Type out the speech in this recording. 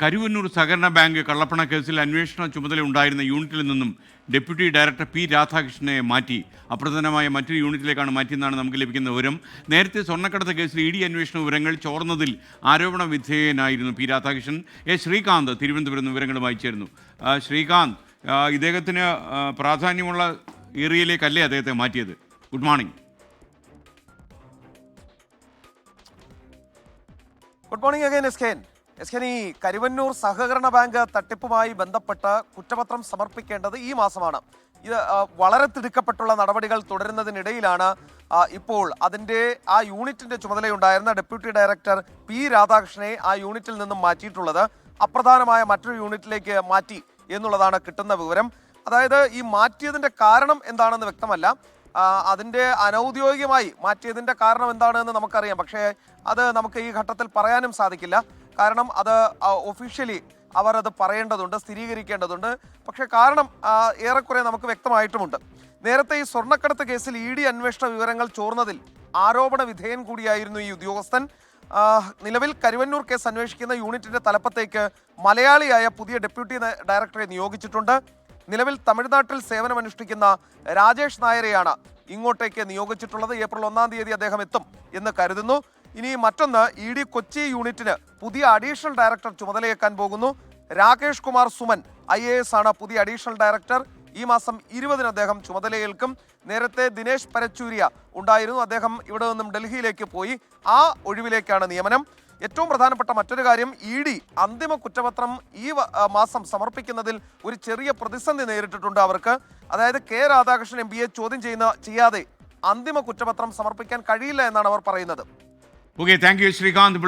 കരുവന്നൂർ സഹകരണ ബാങ്ക് കള്ളപ്പണ കേസിൽ അന്വേഷണ ചുമതല ഉണ്ടായിരുന്ന യൂണിറ്റിൽ നിന്നും ഡെപ്യൂട്ടി ഡയറക്ടർ പി രാധാകൃഷ്ണനെ മാറ്റി അപ്രധാനമായ മറ്റൊരു യൂണിറ്റിലേക്കാണ് മാറ്റിയെന്നാണ് നമുക്ക് ലഭിക്കുന്ന വിവരം. നേരത്തെ സ്വർണ്ണക്കടത്ത് കേസിൽ ഇ ഡി അന്വേഷണ വിവരങ്ങൾ ചോർന്നതിൽ ആരോപണ വിധേയനായിരുന്നു പി രാധാകൃഷ്ണൻ. ശ്രീകാന്ത് തിരുവനന്തപുരം വിവരങ്ങളുമായി ചേരുന്നു. ശ്രീകാന്ത്, ഇദ്ദേഹത്തിന് പ്രാധാന്യമുള്ള ഏരിയയിലേക്കല്ലേ അദ്ദേഹത്തെ മാറ്റിയത്? Good morning. Good morning again എസ്കേൻ. ഈ കരുവന്നൂർ സഹകരണ ബാങ്ക് തട്ടിപ്പുമായി ബന്ധപ്പെട്ട് കുറ്റപത്രം സമർപ്പിക്കേണ്ടത് ഈ മാസമാണ്. ഇത് വളരെ തിടുക്കപ്പെട്ടുള്ള നടപടികൾ തുടരുന്നതിനിടയിലാണ് ഇപ്പോൾ അതിൻ്റെ ആ യൂണിറ്റിന്റെ ചുമതലയുണ്ടായിരുന്ന ഡെപ്യൂട്ടി ഡയറക്ടർ പി രാധാകൃഷ്ണനെ ആ യൂണിറ്റിൽ നിന്നും മാറ്റിയിട്ടുള്ളത്. അപ്രധാനമായ മറ്റൊരു യൂണിറ്റിലേക്ക് മാറ്റി എന്നുള്ളതാണ് കിട്ടുന്ന വിവരം. അതായത് ഈ മാറ്റിയതിന്റെ കാരണം എന്താണെന്ന് വ്യക്തമല്ല. അതിൻ്റെ അനൗദ്യോഗികമായി മാറ്റിയതിൻ്റെ കാരണം എന്താണെന്ന് നമുക്കറിയാം. പക്ഷേ അത് നമുക്ക് ഈ ഘട്ടത്തിൽ പറയാനും സാധിക്കില്ല. കാരണം അത് ഒഫീഷ്യലി അവർ അത് പറയേണ്ടതുണ്ട്, സ്ഥിരീകരിക്കേണ്ടതുണ്ട്. പക്ഷേ കാരണം ഏറെക്കുറെ നമുക്ക് വ്യക്തമായിട്ടുമുണ്ട്. നേരത്തെ ഈ സ്വർണ്ണക്കടത്ത് കേസിൽ ഇ ഡി അന്വേഷണ വിവരങ്ങൾ ചോർന്നതിൽ ആരോപണ വിധേയൻ കൂടിയായിരുന്നു ഈ ഉദ്യോഗസ്ഥൻ. നിലവിൽ കരുവന്നൂർ കേസ് അന്വേഷിക്കുന്ന യൂണിറ്റിന്റെ തലപ്പത്തേക്ക് മലയാളിയായ പുതിയ ഡെപ്യൂട്ടി ഡയറക്ടറെ നിയോഗിച്ചിട്ടുണ്ട്. നിലവിൽ തമിഴ്നാട്ടിൽ സേവനമനുഷ്ഠിക്കുന്ന രാജേഷ് നായരെയാണ് ഇങ്ങോട്ടേക്ക് നിയോഗിച്ചിട്ടുള്ളത്. ഏപ്രിൽ 1-ാം തീയതി അദ്ദേഹം എത്തും എന്ന് കരുതുന്നു. ഇനി മറ്റൊന്ന്, ഇ ഡി കൊച്ചി യൂണിറ്റിന് പുതിയ അഡീഷണൽ ഡയറക്ടർ ചുമതലയേക്കാൻ പോകുന്നു. രാകേഷ് കുമാർ സുമൻ IAS ആണ് പുതിയ അഡീഷണൽ ഡയറക്ടർ. ഈ മാസം 20-ന് അദ്ദേഹം ചുമതലയേൽക്കും. നേരത്തെ ദിനേശ് പരച്ചൂരിയ ഉണ്ടായിരുന്നു. അദ്ദേഹം ഇവിടെ നിന്നും ഡൽഹിയിലേക്ക് പോയി. ആ ഒഴിവിലേക്കാണ് നിയമനം. ഏറ്റവും പ്രധാനപ്പെട്ട മറ്റൊരു കാര്യം, ഇ ഡി അന്തിമ കുറ്റപത്രം ഈ മാസം സമർപ്പിക്കുന്നതിൽ ഒരു ചെറിയ പ്രതിസന്ധി നേരിട്ടിട്ടുണ്ട് അവർക്ക്. അതായത് കെ രാധാകൃഷ്ണൻ MPയെ ചോദ്യം ചെയ്യാതെ അന്തിമ കുറ്റപത്രം സമർപ്പിക്കാൻ കഴിയില്ല എന്നാണ് അവർ പറയുന്നത്. Okay, thank you Srikanth.